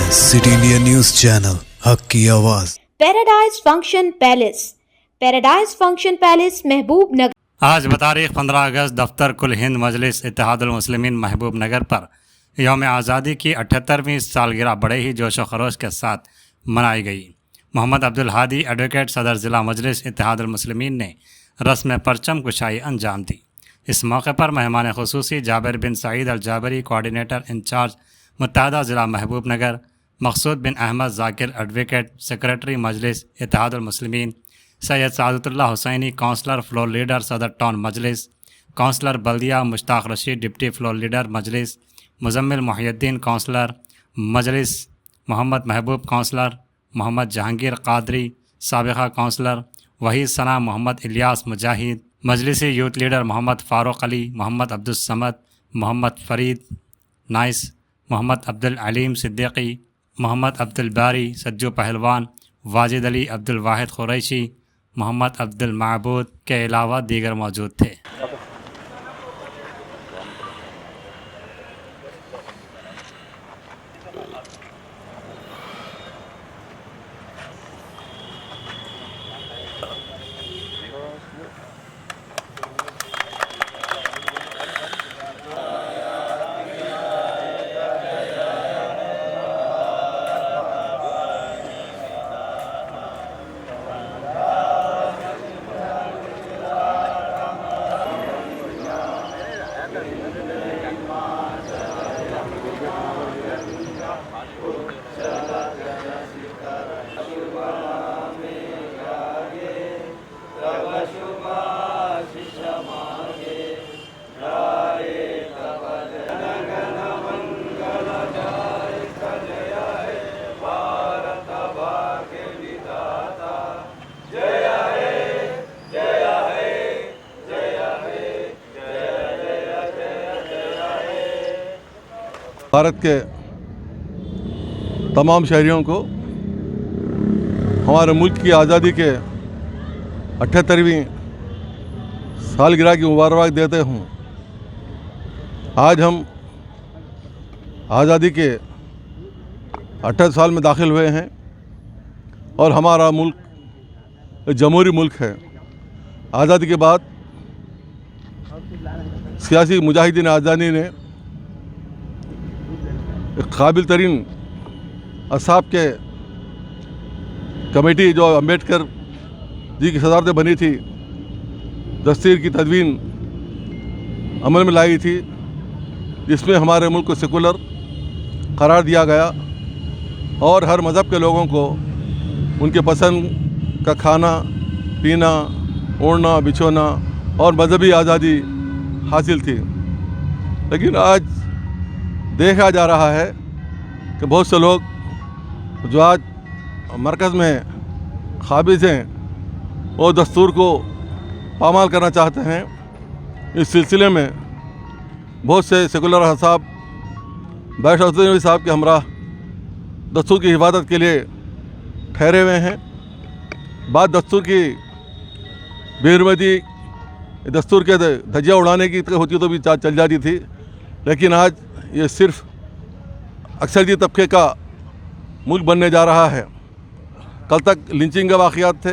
City India news channel हक की आवाज़। Paradise function palace, paradise function palace महबूब नगर। आज बतारीख 15 अगस्त दफ्तर कुल हिंद मजलिस इत्तेहादुल मुस्लिमीन महबूब नगर पर यौम आज़ादी की 78वीं सालगिरह बड़े ही जोश व खरोश के साथ मनाई गई। मोहम्मद अब्दुल हादी एडवोकेट सदर ज़िला मजलिस इत्तेहादुल मुस्लिमीन ने रस्म परचम कुशाई अंजाम दी। इस मौके पर मेहमान खुसूसी जाबिर बिन सईद अल जाबरी कोऑर्डिनेटर इंचार्ज मुत्तहदा ज़िला Mahbubnagar, Maqsood bin Ahmed Zakir advocate secretary Majlis Ittehadul Muslimeen, Syed Sadatullah Hussaini councillor floor leader सदर टाउन मजलिस, काउंसलर बल्दिया Mushtaq Rasheed deputy floor leader Majlis, Muzammil Mohiuddin councillor Majlis, Mohammed Mahboob councillor, Mohammed Jahangir Qadri साबिक़ा काउंसलर, वहीद सना मोहम्मद इलियास मुजाहिद, मजलिसी youth leader Mohammed Farooq Ali, Mohammed Abdul Samad, Mohammed Farid nice, Mohammad Abdul Aleem Siddiqui, Mohammad Abdul बारी सज्जू पहलवान, वाजिद अली अब्दुल वाहिद कुरैशी, मोहम्मद अब्दुल माबूद के अलावा दीगर मौजूद थे। भारत के तमाम शहरियों को हमारे मुल्क की आज़ादी के 78वीं सालगिरह की मुबारकबाद देते हूँ। आज हम आज़ादी के 78 साल में दाखिल हुए हैं और हमारा मुल्क जमहूरी मुल्क है। आज़ादी के बाद सियासी मुजाहिदीन आज़ादी ने काबिल तरीन असाब के कमेटी जो अम्बेडकर जी की सदारत बनी थी, दस्तूर की तदवीन अमल में लाई थी, जिसमें हमारे मुल्क को सेकुलर करार दिया गया और हर मज़हब के लोगों को उनके पसंद का खाना पीना, ओढ़ना बिछोना और मजहबी आज़ादी हासिल थी। लेकिन आज देखा जा रहा है कि बहुत से लोग जो आज मरकज़ में काबिज़ हैं वो दस्तूर को पामाल करना चाहते हैं। इस सिलसिले में बहुत से सेकुलर अहसाब बैरिस्टर साहब के हमरा दस्तूर की हिफाजत के लिए ठहरे हुए हैं। बात दस्तूर की बेहरमती दस्तूर के धज्जियाँ उड़ाने की होती तो भी चल जाती थी, लेकिन आज ये सिर्फ अक्सरियती तबके का मुल्क बनने जा रहा है। कल तक लिंचिंग के वाक़यात थे,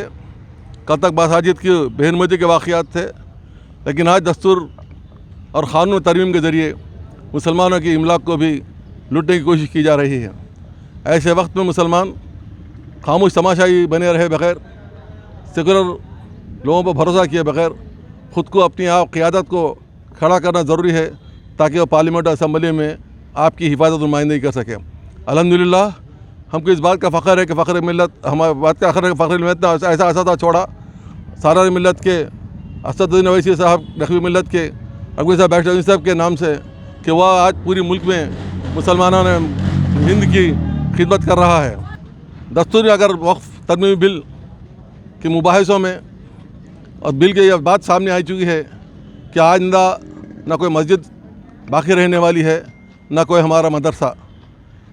कल तक मसाजिद की बेहरमती के वाक़यात थे, लेकिन आज दस्तूर और क़ानून तरमीम के ज़रिए मुसलमानों की इमलाक को भी लूटने की कोशिश की जा रही है। ऐसे वक्त में मुसलमान खामोश तमाशाई बने रहे बग़ैर, सेकुलर लोगों पर भरोसा किए बग़ैर ख़ुद को अपनी आप क़ियादत को खड़ा करना ज़रूरी है, ताकि वो पार्लियामेंट असम्बली में आपकी हिफाजत नुमाइंदगी कर सकें। अल्हम्दुलिल्लाह हमको इस बात का फ़ख्र है कि फ़ख्र मिल्लत हमारे बात का फ़ख्र मिल्लत ने ऐसा असदा छोड़ा। सारा मिल्लत के असदुद्दीन अवैसी साहब नकवी मिल्लत के अकबर साहब बैरिस्टर साहब के नाम से कि वह आज पूरी मुल्क में मुसलमानों ने हिंद की खिदमत कर रहा है। दस्तूर अगर वक्फ तरमीमी बिल के मुबाहिसों में और बिल की यह बात सामने आ चुकी है कि आइंदा न कोई मस्जिद बाकी रहने वाली है, न कोई हमारा मदरसा।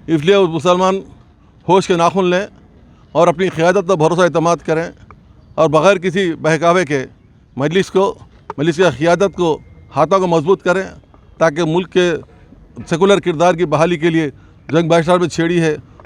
इसलिए मुसलमान होश के नाखुन लें और अपनी क़ियादत पर भरोसा एतमाद करें और बग़ैर किसी बहकावे के मजलिस की क़ियादत को हाथों को मजबूत करें, ताकि मुल्क के सेकुलर किरदार की बहाली के लिए जंग बादशाह में छेड़ी है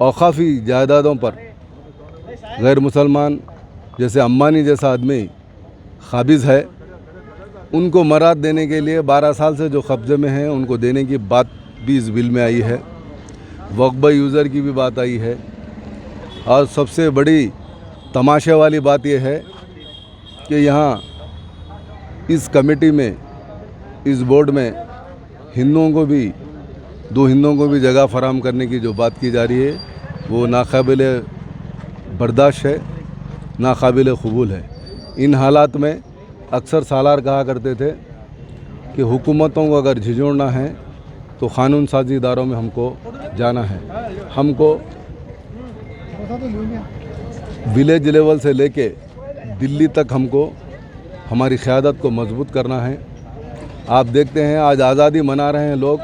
औकाफ़ी जायदादों पर गैर मुसलमान जैसे अम्बानी जैसा आदमी काबिज़ है, उनको मराद देने के लिए 12 साल से जो कब्ज़े में हैं उनको देने की बात भी इस बिल में आई है। वक्फ यूज़र की भी बात आई है। और सबसे बड़ी तमाशे वाली बात यह है कि यहाँ इस कमेटी में, इस बोर्ड में हिंदुओं को भी, 2 हिंदुओं को भी जगह फराहम करने की जो बात की जा रही है वो नाकाबिल बर्दाश्त है, नाकाबिल कबूल है। इन हालात में अक्सर सालार कहा करते थे कि हुकूमतों को अगर झिझोड़ना है तो क़ानून साजी इदारों में हमको जाना है। हमको विलेज लेवल से लेके दिल्ली तक हमको हमारी क़यादत को मजबूत करना है। आप देखते हैं आज आज़ादी मना रहे हैं लोग,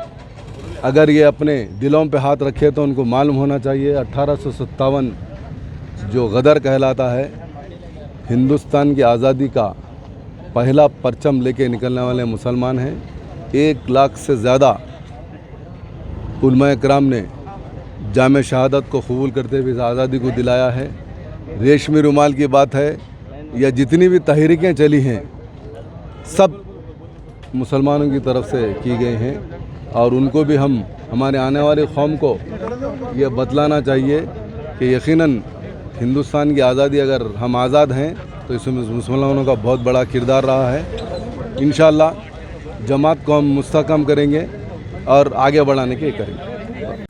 अगर ये अपने दिलों पे हाथ रखे तो उनको मालूम होना चाहिए 1857 जो गदर कहलाता है, हिंदुस्तान की आज़ादी का पहला परचम लेके निकलने वाले मुसलमान हैं। 1 लाख से ज़्यादा उलमा कराम ने जाम शहादत को कबूल करते हुए इस आज़ादी को दिलाया है। रेशमी रुमाल की बात है या जितनी भी तहरीकें चली हैं सब मुसलमानों की तरफ से की गई हैं और उनको भी हम हमारे आने वाली कौम को ये बतलाना चाहिए कि यकीनन हिंदुस्तान की आज़ादी, अगर हम आज़ाद हैं तो इसमें मुसलमानों का बहुत बड़ा किरदार रहा है। इंशाअल्लाह जमात को हम मुस्तहकम करेंगे और आगे बढ़ाने के करेंगे।